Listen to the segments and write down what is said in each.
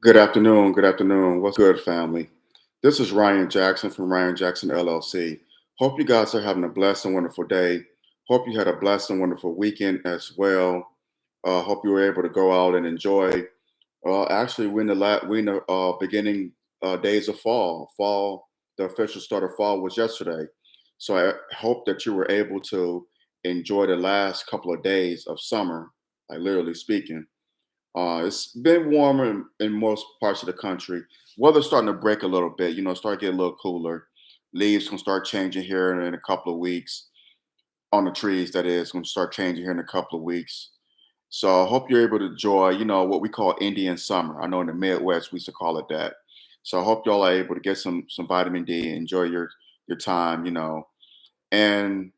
Good afternoon. Good afternoon. What's good, family? This is Ryan Jackson from Ryan Jackson LLC. Hope you guys are having a blessed and wonderful day. Hope you had a blessed and wonderful weekend as well. Hope you were able to go out and enjoy. Actually, we're in the beginning days of fall. Fall, the official start of fall was yesterday. So I hope that you were able to enjoy the last couple of days of summer, like literally speaking. It's been warmer in most parts of the country. Weather's starting to break a little bit, start getting a little cooler. Leaves can start changing here in a couple of weeks on the trees, that is, going to start changing here in a couple of weeks. So I hope you're able to enjoy, what we call Indian summer. I know in the Midwest we used to call it that. So I hope y'all are able to get some vitamin D, enjoy your time, and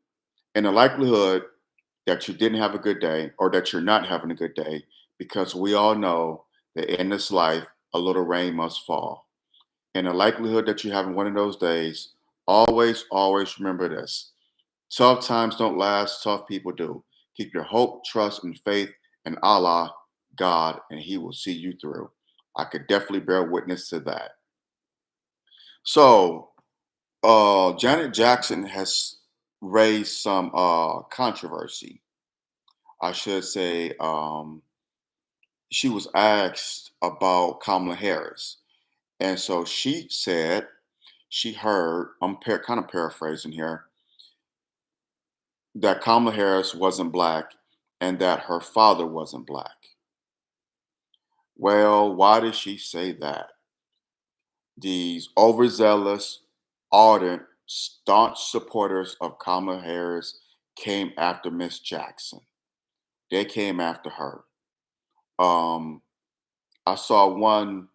in the likelihood that you didn't have a good day or that you're not having a good day, because we all know that in this life, a little rain must fall. In the likelihood that you're having one of those days, always remember this. Tough times don't last, tough people do. Keep your hope, trust, and faith in Allah, God, and He will see you through. I could definitely bear witness to that. So, Janet Jackson has raised some controversy. I should say, she was asked about Kamala Harris. And so she said she heard, kind of paraphrasing here, that Kamala Harris wasn't black and that her father wasn't black. Well, why did she say that? These overzealous, ardent, staunch supporters of Kamala Harris came after Miss Jackson. They came after her. Um, I saw one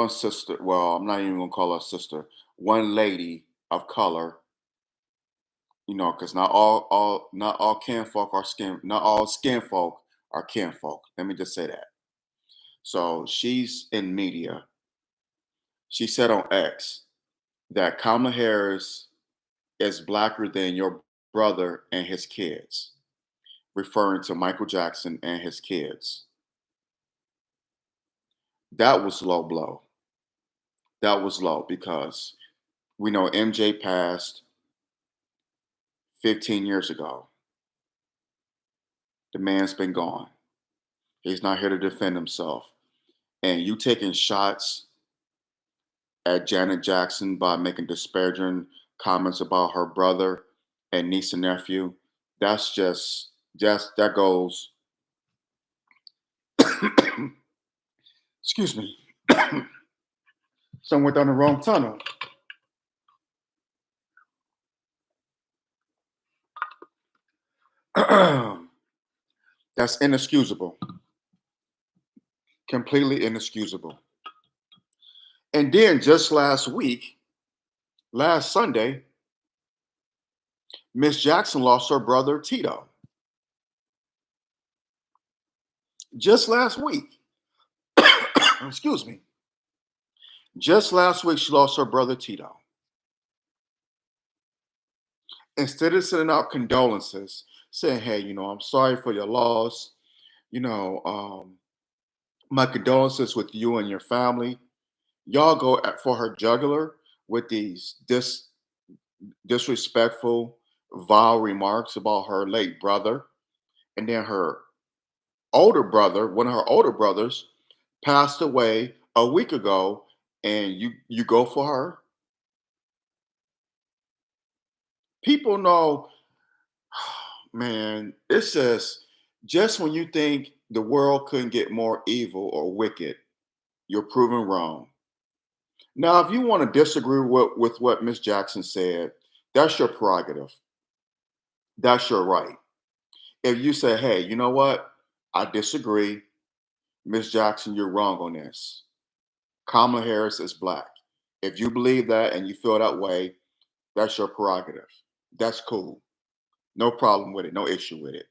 sister, well, I'm not even gonna call her sister, one lady of color, because not all kinfolk are skin, not all skin folk are kinfolk. Let me just say that. So she's in media. She said on X that Kamala Harris is blacker than your brother and his kids, referring to Michael Jackson and his kids. That was low blow. That was low because we know MJ passed 15 years ago. The man's been gone. He's not here to defend himself. And you taking shots at Janet Jackson by making disparaging comments about her brother and niece and nephew, that's just that goes excuse me. Someone went down the wrong tunnel. That's inexcusable. Completely inexcusable. And then just last week, last Sunday, Miss Jackson lost her brother Tito. Just last week. Excuse me. Just last week, she lost her brother Tito. Instead of sending out condolences, saying, "Hey, I'm sorry for your loss. You know, um, my condolences with you and your family." Y'all go for her jugular with these disrespectful, vile remarks about her late brother, and then her older brother, one of her older brothers, passed away a week ago, and you go for her. People know, man. It's just when you think the world couldn't get more evil or wicked, you're proven wrong. Now, if you want to disagree with what Miss Jackson said, that's your prerogative. That's your right. If you say, hey, you know what? I disagree. Miss Jackson, you're wrong on this. Kamala Harris is black. If you believe that and you feel that way, that's your prerogative. That's cool. No problem with it. No issue with it.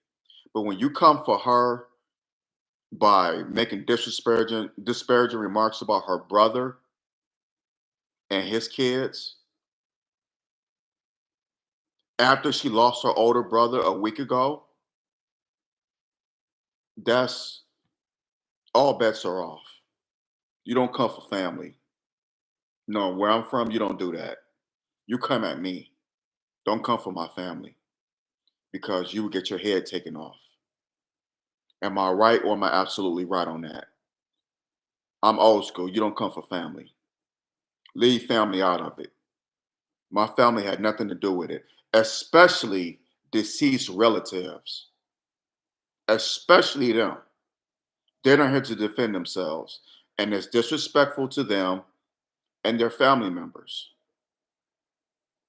But when you come for her by making disparaging remarks about her brother and his kids after she lost her older brother a week ago, that's all bets are off. You don't come for family. No, where I'm from, you don't do that. You come at me. Don't come for my family because you will get your head taken off. Am I right or am I absolutely right on that? I'm old school. You don't come for family. Leave family out of it. My family had nothing to do with it, especially deceased relatives, especially them. They're not here to defend themselves. And it's disrespectful to them and their family members.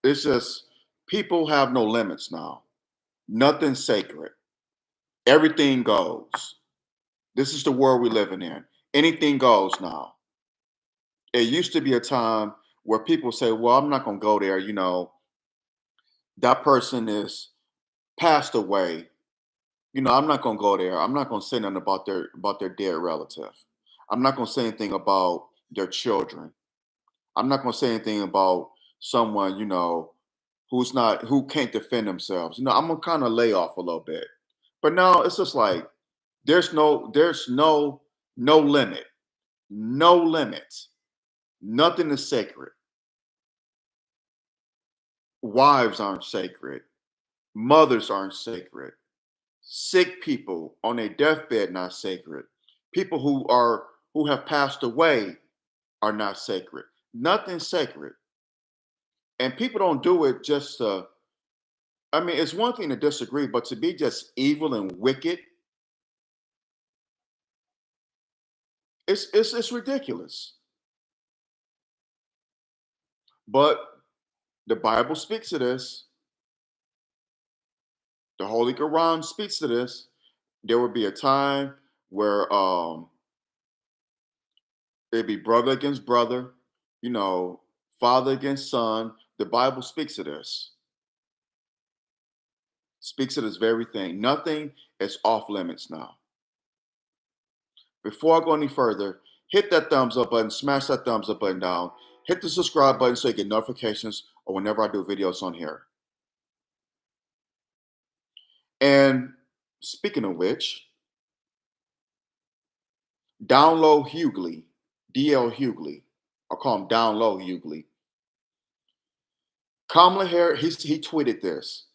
It's just people have no limits now. Nothing's sacred. Everything goes. This is the world we're living in. Anything goes now. It used to be a time where people say, well, I'm not going to go there. That person is passed away. I'm not going to go there. I'm not going to say nothing about their dead relative. I'm not going to say anything about their children. I'm not going to say anything about someone, who can't defend themselves. I'm going to kind of lay off a little bit. But now it's just like there's no limit. No limits. Nothing is sacred. Wives aren't sacred. Mothers aren't sacred. Sick people on a deathbed not sacred. People who have passed away are not sacred. Nothing's sacred. And people don't do it just to, I mean, it's one thing to disagree, but to be just evil and wicked, it's ridiculous. But the Bible speaks to this. The Holy Quran speaks to this. There would be a time where it'd be brother against brother, you know, father against son. The Bible speaks to this. Speaks to this very thing. Nothing is off limits now. Before I go any further, hit that thumbs up button, smash that thumbs up button down, hit the subscribe button so you get notifications or whenever I do videos on here. And speaking of which, down low Hughley, DL Hughley, I'll call him down low Hughley. Kamala Harris, he tweeted this.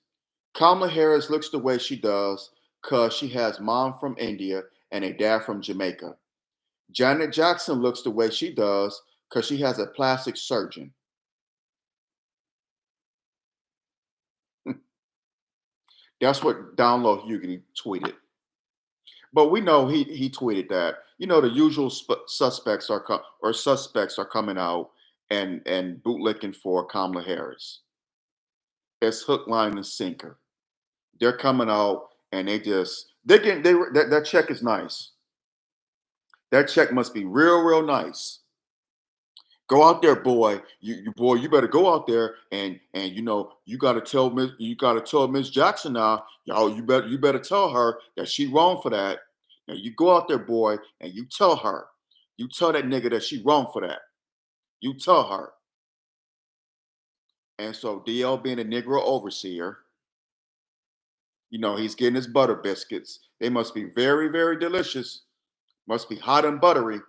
Kamala Harris looks the way she does because she has mom from India and a dad from Jamaica. Janet Jackson looks the way she does because she has a plastic surgeon. That's what Down Low Hughley tweeted. But we know he tweeted that. The usual suspects are coming out and bootlicking for Kamala Harris. It's hook, line, and sinker. They're coming out and that check is nice. That check must be real, real nice. Go out there, boy. You better go out there and you gotta tell Miss Jackson now, you better tell her that she wrong for that. Now you go out there, boy, and you tell her. You tell that nigga that she wrong for that. You tell her. And so DL being a Negro overseer, he's getting his butter biscuits. They must be very, very delicious. Must be hot and buttery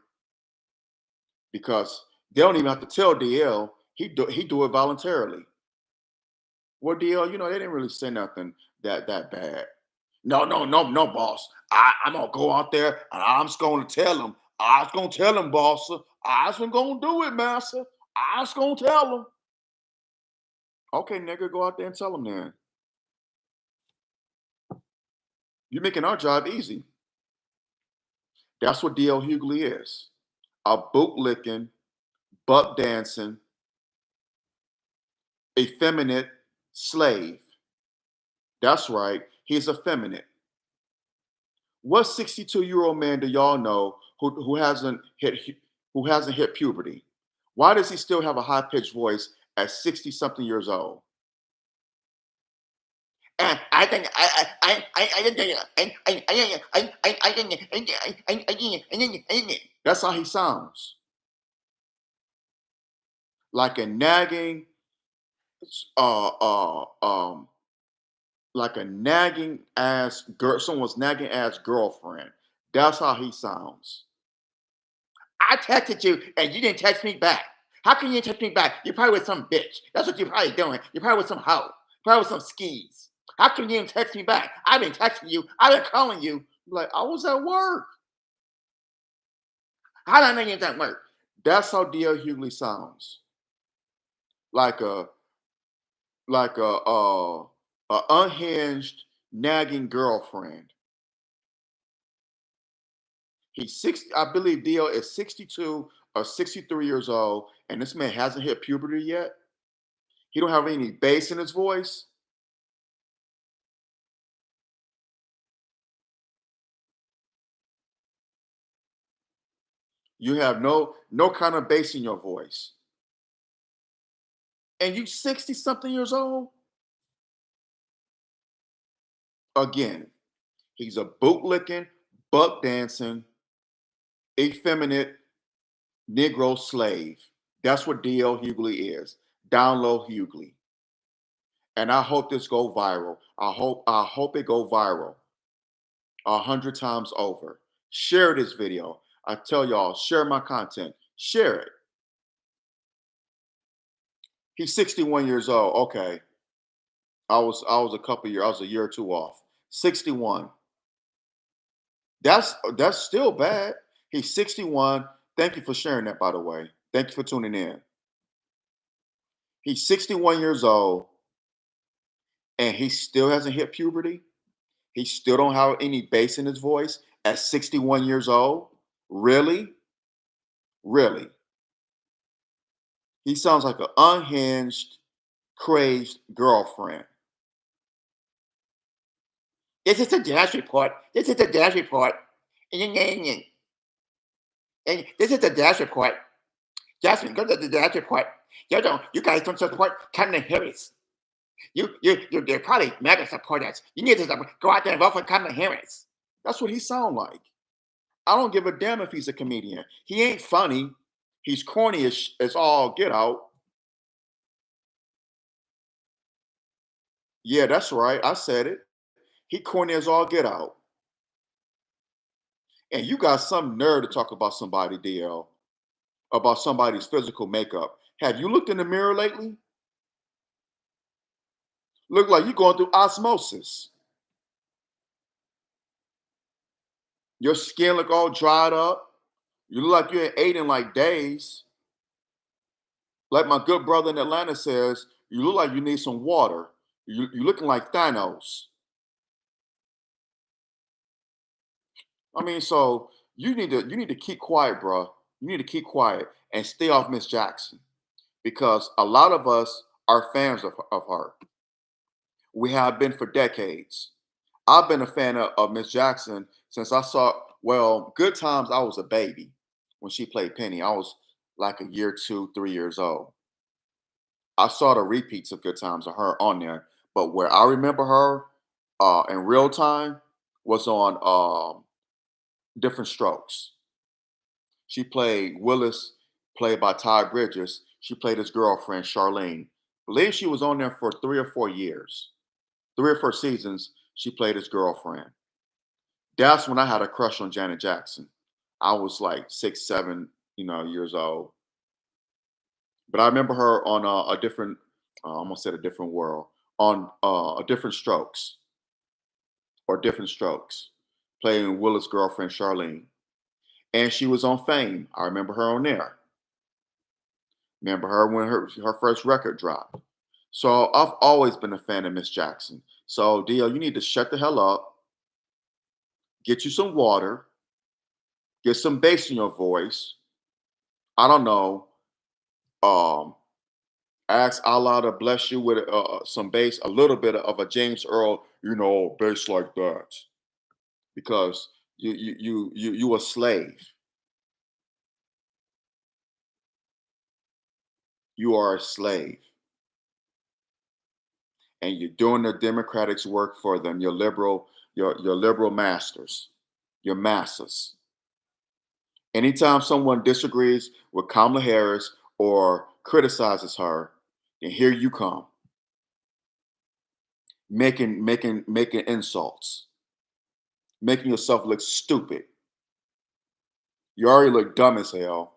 because they don't even have to tell DL. He do it voluntarily. Well, DL, they didn't really say nothing that bad. No, no, no, no, boss. I'm gonna go out there and I'm just gonna tell him. I was gonna tell him, boss. I was gonna do it, master. I was gonna tell him. Okay, nigga, go out there and tell him then. You're making our job easy. That's what DL Hughley is. A bootlicking, butt dancing, effeminate slave. That's right. He's effeminate. What 62-year-old man do y'all know who hasn't hit puberty? Why does he still have a high pitched voice at 60 something years old? I think that's how he sounds. Like a nagging, uh, uh, um, like a nagging ass girl, someone's nagging ass girlfriend. That's how he sounds. I texted you and you didn't text me back. How can you text me back? You're probably with some bitch. That's what you're probably doing. You're probably with some hoe. Probably with some skis. How can you even text me back? I've been texting you. I've been calling you. Like, I was at work. How did I know you was at work? That's how D.L. Hughley sounds. Like a unhinged, nagging girlfriend. He's 60, I believe DL is 62 or 63 years old, and this man hasn't hit puberty yet. He don't have any bass in his voice. You have no kind of bass in your voice. And you 60 something years old? Again, he's a bootlicking, buck dancing, effeminate Negro slave. That's what DL Hughley is. Down low Hughley. And I hope this go viral. I hope it go viral 100 times over. Share this video. I tell y'all, share my content. Share it. He's 61 years old. Okay. I was a couple years, I was a year or two off. 61. That's still bad. He's 61. Thank you for sharing that, by the way. Thank you for tuning in. He's 61 years old and he still hasn't hit puberty. He still don't have any bass in his voice at 61 years old. Really? Really? He sounds like an unhinged, crazed girlfriend. This is a dash report. This is a dash report. And this is the dash report. Jasmine, go to the dash report. You guys don't support Kamala Harris. You're probably mega supporters. You need to go out there and vote for Kamala Harris. That's what he sound like. I don't give a damn if he's a comedian. He ain't funny. He's corny as all get out. Yeah, that's right. I said it. He corny as all get out. And you got some nerve to talk about somebody, DL, about somebody's physical makeup. Have you looked in the mirror lately? Look like you're going through osmosis. Your skin look all dried up. You look like you ain't ate in like days. Like my good brother in Atlanta says, you look like you need some water. You looking like Thanos. I mean, so you need to keep quiet, bro. You need to keep quiet and stay off Miss Jackson because a lot of us are fans of her. We have been for decades. I've been a fan of Miss Jackson since I saw, well, Good Times. I was a baby when she played Penny. I was like a year, 2, 3 years old. I saw the repeats of Good Times of her on there, but where I remember her in real time was on Different Strokes. She played Willis, played by Ty Bridges. She played his girlfriend, Charlene. I believe she was on there for 3 or 4 years. 3 or 4 seasons, she played his girlfriend. That's when I had a crush on Janet Jackson. I was like 6, 7, years old. But I remember her on a different, I almost said a different world, on a Different Strokes Different Strokes, playing Willis' girlfriend, Charlene. And she was on Fame. I remember her on there. Remember her when her first record dropped. So I've always been a fan of Miss Jackson. So DL, you need to shut the hell up, get you some water, get some bass in your voice. I don't know. Um, ask Allah to bless you with some bass, a little bit of a James Earl, bass like that, because you a slave. You are a slave, and you're doing the Democrats' work for them. Your liberal masters, your masses. Anytime someone disagrees with Kamala Harris or criticizes her, then here you come, making insults, making yourself look stupid. You already look dumb as hell.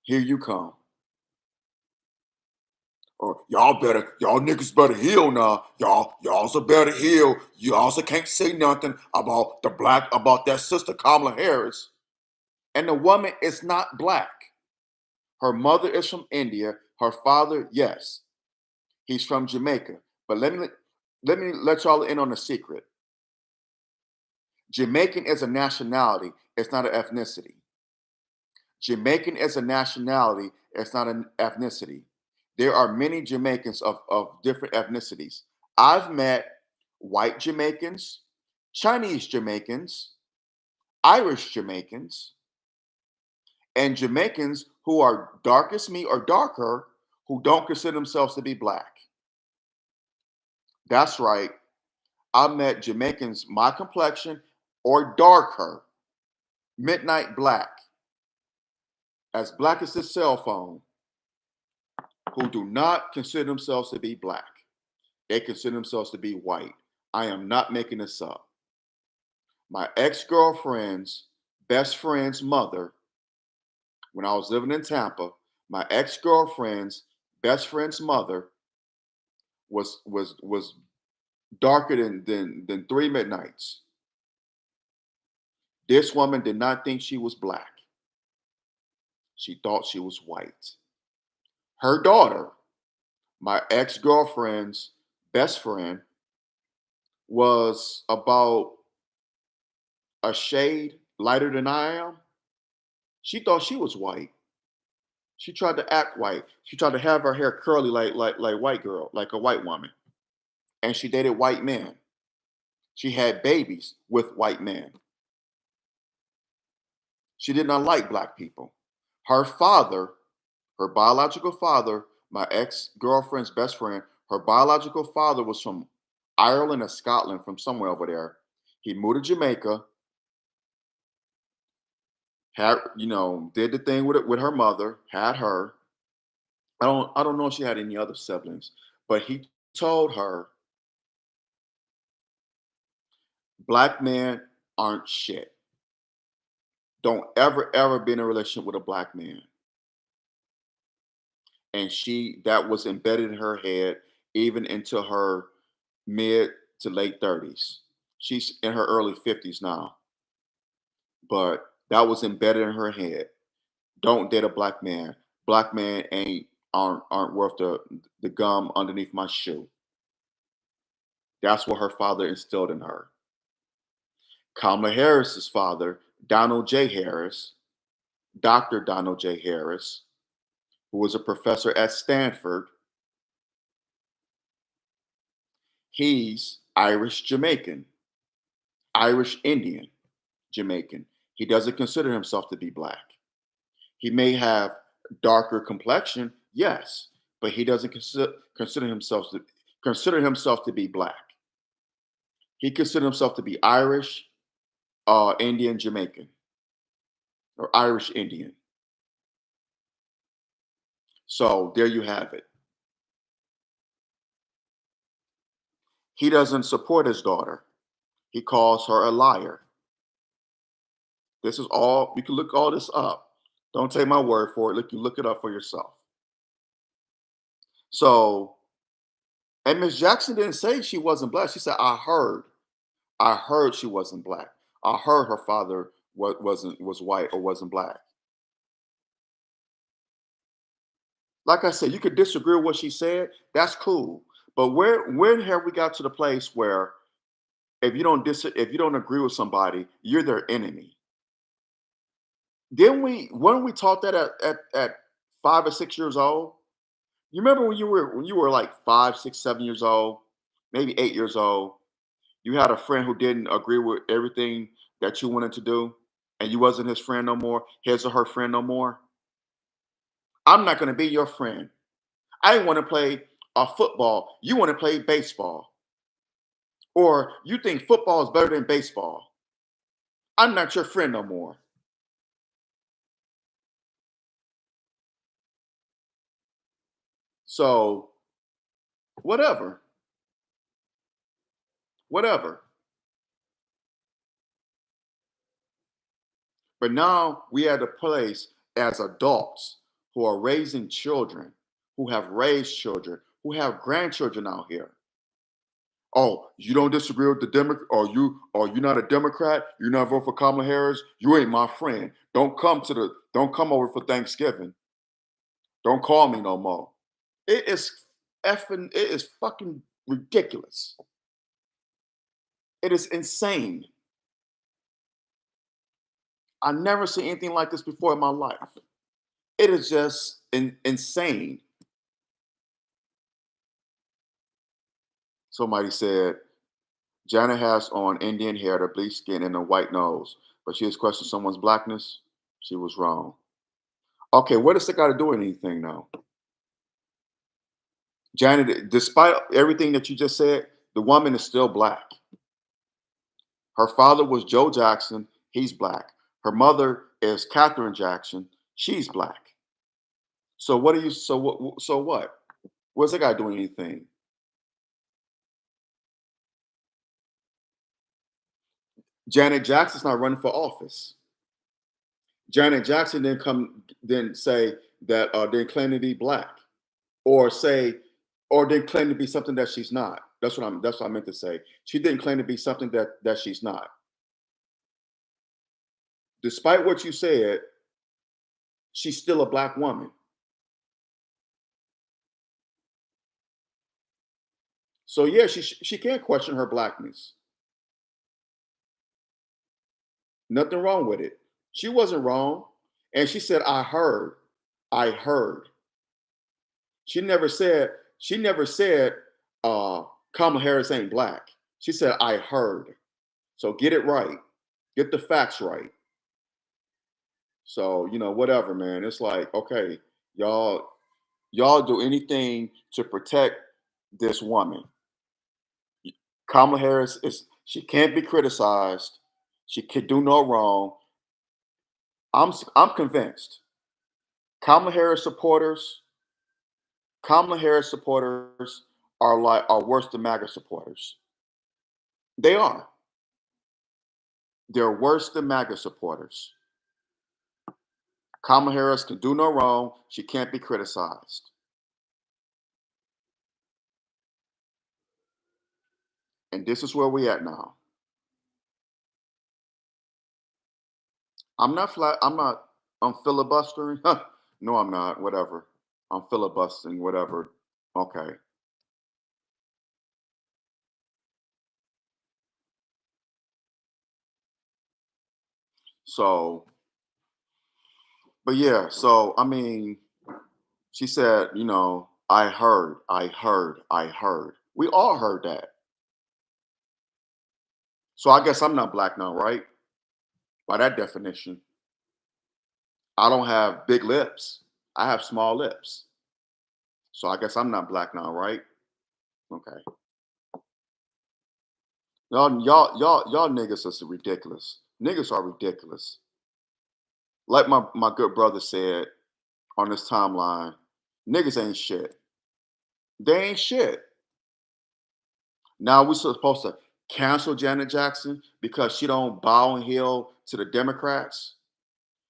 Here you come. Or y'all niggas better heal now. Y'all also better heal. You also can't say nothing about about that sister Kamala Harris. And the woman is not black. Her mother is from India. Her father, yes, he's from Jamaica. But let me let y'all in on a secret. Jamaican is a nationality. It's not an ethnicity. Jamaican is a nationality. It's not an ethnicity. There are many Jamaicans of different ethnicities. I've met white Jamaicans, Chinese Jamaicans, Irish Jamaicans, and Jamaicans who are dark as me or darker who don't consider themselves to be black. That's right. I met Jamaicans my complexion or darker, midnight black as this cell phone, who do not consider themselves to be black. They consider themselves to be white. I am not making this up. My ex girlfriend's best friend's mother, when I was living in Tampa, my ex girlfriend's best friend's mother was darker than three midnights. This woman did not think she was black. She thought she was white. Her daughter, my ex girlfriend's best friend, was about a shade lighter than I am. She thought she was white. She tried to act white. She tried to have her hair curly like white girl, like a white woman. And she dated white men. She had babies with white men. She did not like black people. Her father, her biological father, my ex-girlfriend's best friend, her biological father was from Ireland or Scotland, from somewhere over there. He moved to Jamaica, had, did the thing with it with her mother, had her. I don't know if she had any other siblings, but he told her black men aren't shit. Don't ever be in a relationship with a black man. And that was embedded in her head even into her mid to late 30s. She's in her early 50s now, but that was embedded in her head. Don't date a black man. Black man aren't worth the gum underneath my shoe. That's what her father instilled in her. Kamala Harris's father, Donald J. Harris, Dr. Donald J. Harris, who was a professor at Stanford, he's Irish Jamaican, Irish Indian Jamaican. He doesn't consider himself to be black. He may have darker complexion, yes, but he doesn't consider himself to be black. He considers himself to be Irish, Indian, Jamaican, or Irish Indian. So there you have it. He doesn't support his daughter. He calls her a liar. This is all, you can look all this up. Don't take my word for it. Look it up for yourself. So, and Miss Jackson didn't say she wasn't black. She said, I heard she wasn't black. I heard her father was white or wasn't black. Like I said, you could disagree with what she said. That's cool. But where have we got to the place where if you don't agree with somebody, you're their enemy? Didn't we weren't we taught that at 5 or 6 years old? You remember when you were like 5, 6, 7 years old, maybe 8 years old, you had a friend who didn't agree with everything that you wanted to do, and you wasn't his friend no more, his or her friend no more. I'm not gonna be your friend. I want to play football. You want to play baseball. Or you think football is better than baseball. I'm not your friend no more. So whatever. Whatever. But now we at a place as adults who are raising children, who have raised children, who have grandchildren out here. Oh, you don't disagree with the Democrat, or you're not a Democrat, you're not vote for Kamala Harris, you ain't my friend. Don't come over for Thanksgiving. Don't call me no more. It is it is fucking ridiculous. It is insane. I never seen anything like this before in my life. It is just insane. Somebody said Janet has on Indian hair, the bleached skin, and a white nose, but she has questioned someone's blackness. She was wrong. Okay, what does it got to do with anything now? Janet, despite everything that you just said, the woman is still black. Her father was Joe Jackson. He's black. Her mother is Katherine Jackson. She's black. So what are you? So what? So what? What's that guy doing anything? Janet Jackson's not running for office. Janet Jackson then say that didn't claim to be black, or say, or didn't claim to be something that she's not. That's what I meant to say. She didn't claim to be something that she's not. Despite what you said, she's still a black woman. So yeah, she can't question her blackness. Nothing wrong with it. She wasn't wrong, and she said, "I heard, I heard." She never said uh, Kamala Harris ain't black. She said, "I heard." So get it right. Get the facts right. So, whatever, man. It's like, okay, y'all, y'all do anything to protect this woman. Kamala Harris she can't be criticized. She can do no wrong. I'm convinced. Kamala Harris supporters, Kamala Harris supporters are worse than MAGA supporters. They are. They're worse than MAGA supporters. Kamala Harris can do no wrong. She can't be criticized. And this is where we at now. I'm filibustering. No, I'm not. Whatever. I'm filibustering, whatever. Okay. So, but yeah, so I mean, she said, I heard, I heard, I heard. We all heard that. So I guess I'm not black now, right? By that definition. I don't have big lips. I have small lips. So I guess I'm not black now, right? Okay. Y'all niggas are so ridiculous. Niggas are ridiculous. Like my good brother said on this timeline, niggas ain't shit. They ain't shit. Now we supposed to cancel Janet Jackson because she don't bow and heel to the Democrats,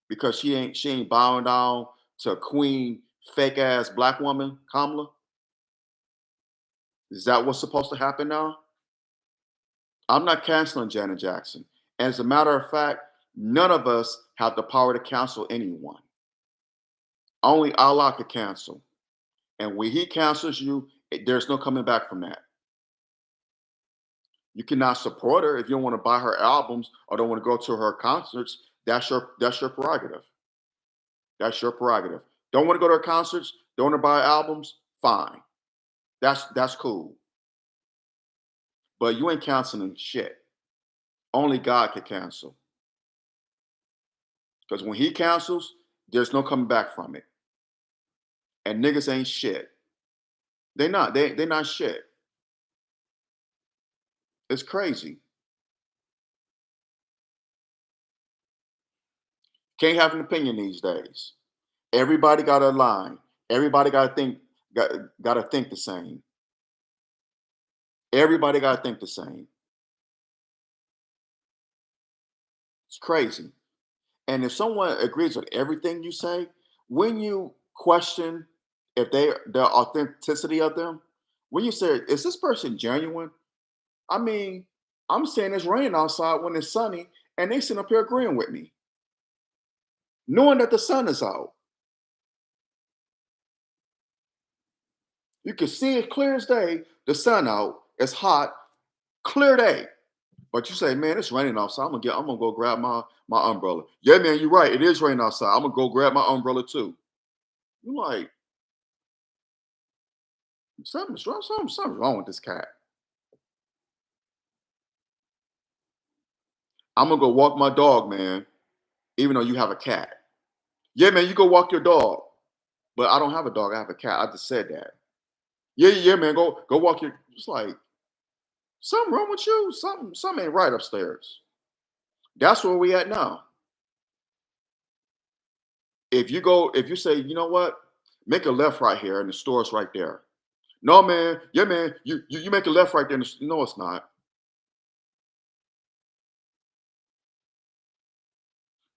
because she ain't bowing down to queen fake ass black woman Kamala. Is that what's supposed to happen now? I'm not canceling Janet Jackson. As a matter of fact, none of us have the power to cancel anyone. Only Allah could cancel. And when He cancels you, there's no coming back from that. You cannot support her if you don't want to buy her albums or don't want to go to her concerts. That's your prerogative. That's your prerogative. Don't want to go to her concerts, don't want to buy albums, fine. That's cool. But you ain't canceling shit. Only God can cancel. Because when He cancels, there's no coming back from it. And niggas ain't shit. They not. They not shit. It's crazy. Can't have an opinion these days. Everybody got to align. Everybody got to think the same. Everybody got to think the same. It's crazy. And if someone agrees with everything you say, when you question if they the authenticity of them, when you say, "Is this person genuine?" I mean, I'm saying it's raining outside when it's sunny, and they sitting up here agreeing with me, knowing that the sun is out. You can see it clear as day. The sun out. It's hot, clear day. But you say, "Man, it's raining outside. I'm gonna go grab my umbrella." Yeah, man, you're right. It is raining outside. I'm gonna go grab my umbrella too. You're like, something's wrong with this cat. I'm gonna go walk my dog, man, even though you have a cat. Yeah, man, you go walk your dog. But I don't have a dog, I have a cat. I just said that. Yeah, yeah, man, go walk your it's like, something wrong with you. Something ain't right upstairs. That's where we at now. If you say, you know what, make a left right here and the store's right there. No, man, yeah, man, you make a left right there. No, it's not.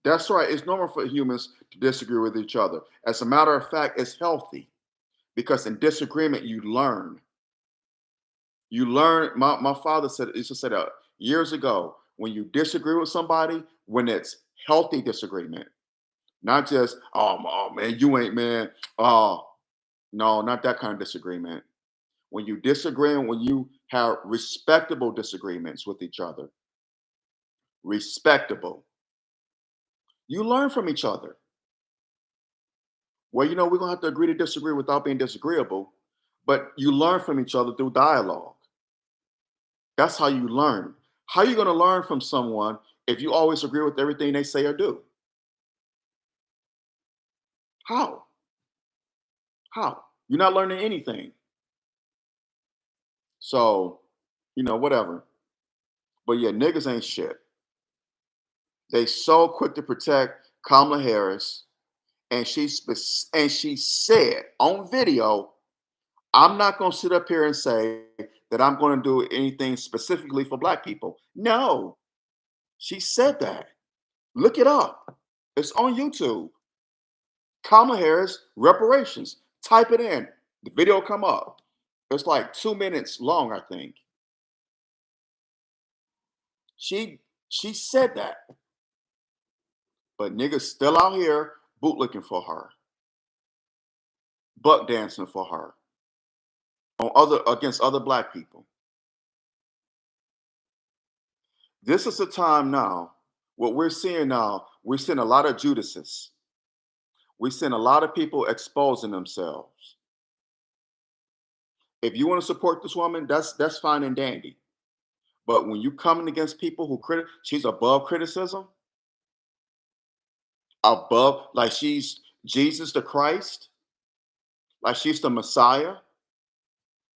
That's right. It's normal for humans to disagree with each other. As a matter of fact, it's healthy because in disagreement you learn. You learn. My father said used to say that years ago. When you disagree with somebody, when it's healthy disagreement, not just oh man, you ain't man. Oh no, not that kind of disagreement. When you disagree and when you have respectable disagreements with each other, respectable, you learn from each other. Well, we're gonna have to agree to disagree without being disagreeable, but you learn from each other through dialogue. That's how you learn. How are you gonna learn from someone if you always agree with everything they say or do? How? How? You're not learning anything. So, whatever. But yeah, niggas ain't shit. They so quick to protect Kamala Harris, and she said on video, "I'm not gonna sit up here and say that I'm gonna do anything specifically for black people." No, she said that. Look it up. It's on YouTube. Kamala Harris reparations. Type it in. The video come up. It's like 2 minutes long, I think. She said that, but niggas still out here bootlicking for her, buck dancing for her on other against other black people. This is the time now. What we're seeing now, we're seeing a lot of Judases. We're seeing a lot of people exposing themselves. If you want to support this woman, that's fine and dandy. But when you coming against people who she's above criticism, above like she's Jesus the Christ, like she's the Messiah,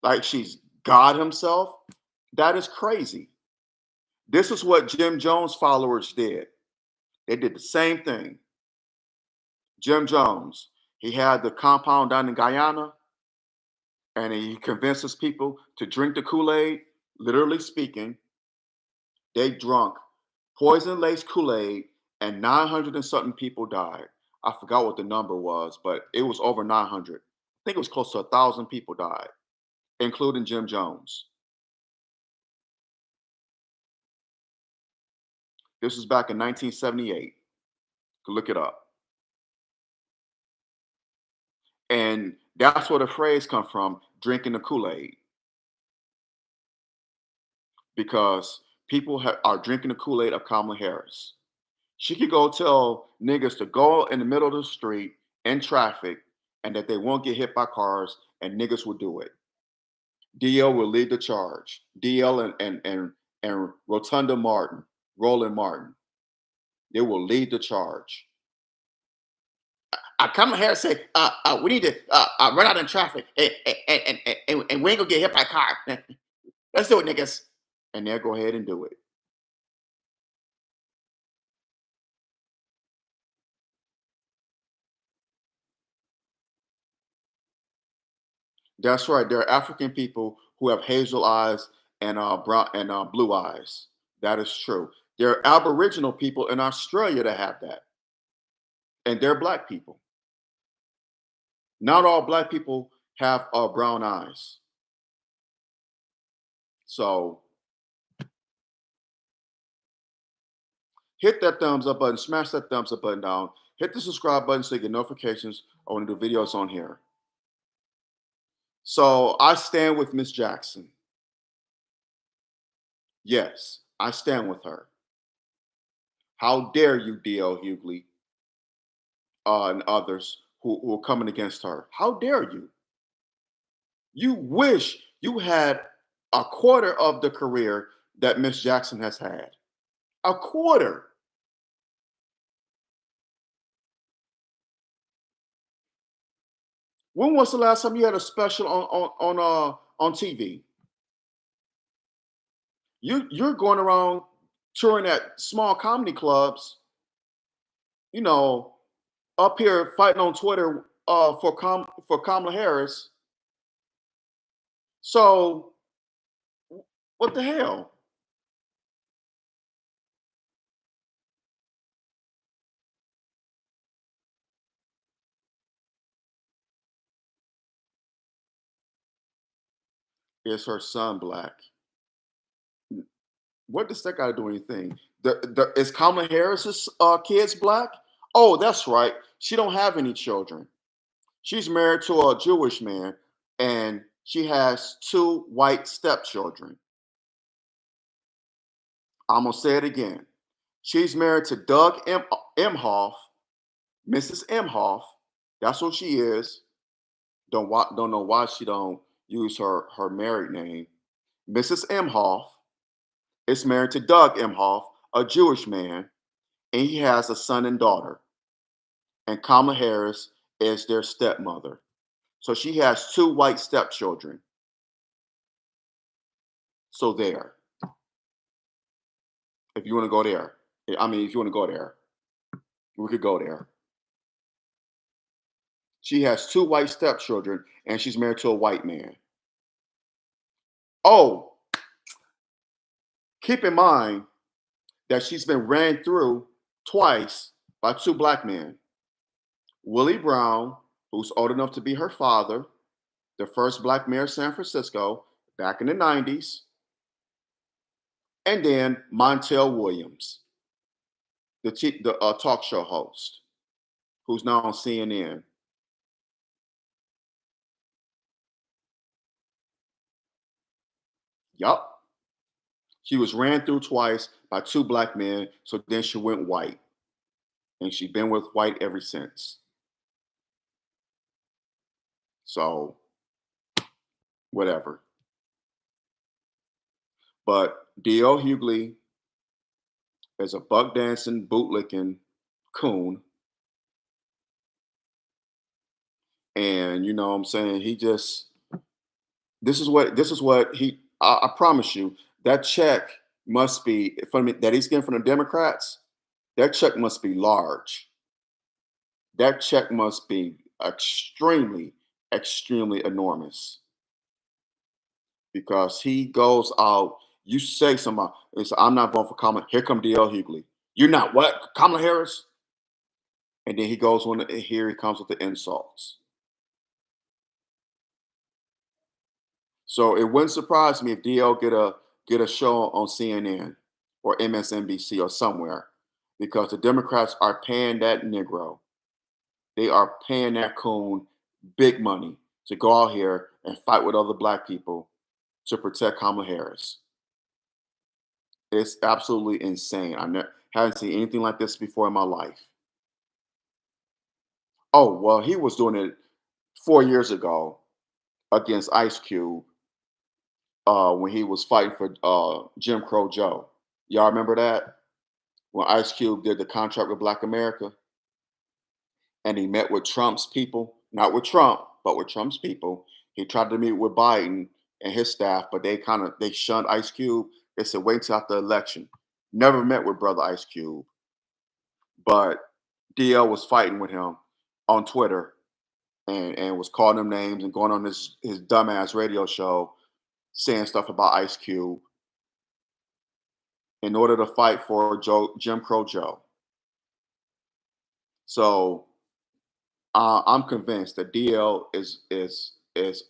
like she's God Himself. That is crazy. This is what Jim Jones followers did. They did the same thing. Jim Jones, he had the compound down in Guyana, and he convinces people to drink the Kool-Aid. Literally speaking, they drunk poison laced Kool-Aid, and 900 and something people died. I forgot what the number was, but it was over 900. I think it was close to 1,000 people died, including Jim Jones. This was back in 1978. You can look it up. And that's where the phrase come from, drinking the Kool-Aid, because people are drinking the Kool-Aid of Kamala Harris. She could go tell niggas to go in the middle of the street in traffic and that they won't get hit by cars, and niggas will do it. DL will lead the charge. DL and Rotunda Martin, Roland Martin, they will lead the charge. Kamala Harris said, "We need to run out in traffic, and we ain't gonna get hit by a car. Let's do it, niggas." And they'll go ahead and do it. That's right. There are African people who have hazel eyes and brown and blue eyes. That is true. There are Aboriginal people in Australia that have that. and they're black people. Not all black people have brown eyes. So hit that thumbs up button, smash that thumbs up button down, hit the subscribe button so you get notifications on the videos on here. So I stand with Miss Jackson. Yes, I stand with her. How dare you, D.L. Hughley, and others who are coming against her? How dare you? You wish you had a quarter of the career that Miss Jackson has had. A quarter. When was the last time you had a special on TV? You're going around touring at small comedy clubs, you know, up here fighting on Twitter for Kamala Harris. So what the hell? Is her son black? What does that got to do anything? Is Kamala Harris's kids black? Oh, that's right. She don't have any children. She's married to a Jewish man, and she has two white stepchildren. I'm gonna say it again. She's married to Doug Emhoff, Mrs. Emhoff. That's what she is. Don't know why she don't use her married name. Mrs. Emhoff is married to Doug Emhoff, a Jewish man, and he has a son and daughter. And Kamala Harris is their stepmother. So she has two white stepchildren. So there, if you want to go there, I mean, if you want to go there, we could go there. She has two white stepchildren, and she's married to a white man. Oh, keep in mind that she's been ran through twice by two black men. Willie Brown, who's old enough to be her father, the first black mayor of San Francisco back in the 90s, and then Montel Williams, the talk show host, who's now on CNN. Yup. She was ran through twice by two black men, so then she went white. And she's been with white ever since. So, whatever. But D.L. Hughley is a buck dancing, bootlicking coon. And you know what I'm saying? He just this is what he I promise you, that check must be from that he's getting from the Democrats, that check must be large. That check must be extremely, extremely enormous because he goes out. You say somebody, it's, I'm not voting for Kamala. Here come D.L. Hughley. You're not what? Kamala Harris? And then he goes on, here he comes with the insults. So it wouldn't surprise me if DL get a show on CNN or MSNBC or somewhere because the Democrats are paying that Negro. They are paying that coon big money to go out here and fight with other black people to protect Kamala Harris. It's absolutely insane. Haven't seen anything like this before in my life. Oh, well, he was doing it 4 years ago against Ice Cube when he was fighting for Jim Crow Joe. Y'all remember that? When Ice Cube did the contract with Black America and he met with Trump's people, not with Trump, but with Trump's people. He tried to meet with Biden and his staff, but they shunned Ice Cube. They said, wait until after the election. Never met with brother Ice Cube. But DL was fighting with him on Twitter and was calling him names and going on his dumbass radio show saying stuff about Ice Cube in order to fight for Jim Crow Joe. So I'm convinced that DL is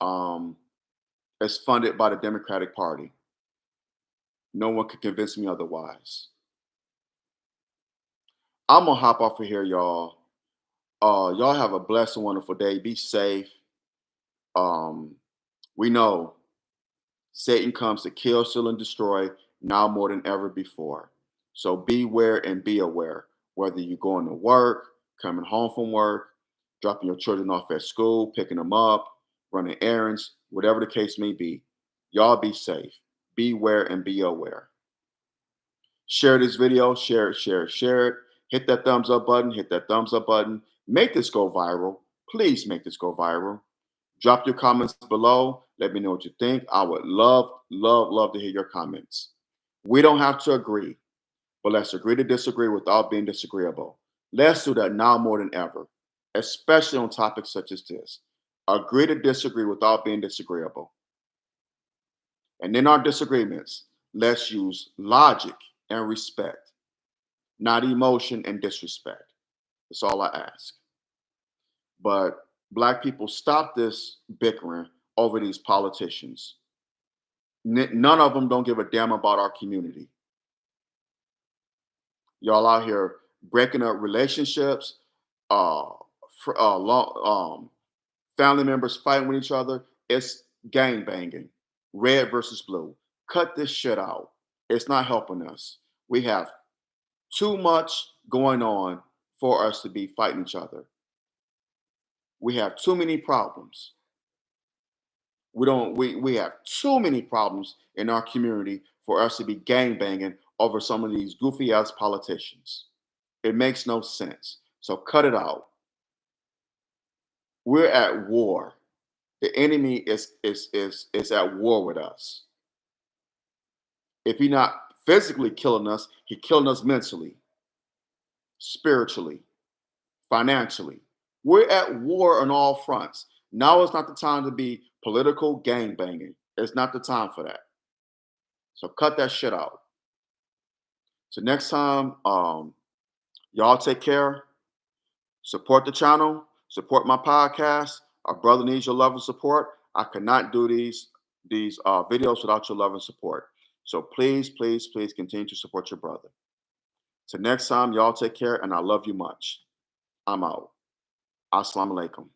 funded by the Democratic Party. No one can convince me otherwise. I'm gonna hop off of here, y'all. Y'all have a blessed and wonderful day. Be safe. Um, we know Satan comes to kill, steal, and destroy now more than ever before. So beware and be aware. Whether you're going to work, coming home from work, dropping your children off at school, picking them up, running errands, whatever the case may be, y'all be safe. Beware and be aware. Share this video, share it, share it, share it. Hit that thumbs up button, hit that thumbs up button. Make this go viral. Please make this go viral. Drop your comments below. Let me know what you think. I would love, love, love to hear your comments. We don't have to agree, but let's agree to disagree without being disagreeable. Let's do that now more than ever, especially on topics such as this. Agree to disagree without being disagreeable. And in our disagreements, let's use logic and respect, not emotion and disrespect. That's all I ask. But Black people, stop this bickering over these politicians. None of them don't give a damn about our community. Y'all out here breaking up relationships, uh, family members fighting with each other. It's gang banging, red versus blue. Cut this shit out. It's not helping us. We have too much going on for us to be fighting each other. We have too many problems. We have too many problems in our community for us to be gang banging over some of these goofy ass politicians. It makes no sense. So cut it out. We're at war. The enemy is at war with us. If he's not physically killing us, he's killing us mentally, spiritually, financially. We're at war on all fronts. Now is not the time to be political gang banging. It's not the time for that. So cut that shit out. So next time, y'all take care. Support the channel. Support my podcast. Our brother needs your love and support. I cannot do these videos without your love and support. So please, please, please continue to support your brother. Till next time, y'all take care, and I love you much. I'm out. Assalamu alaikum.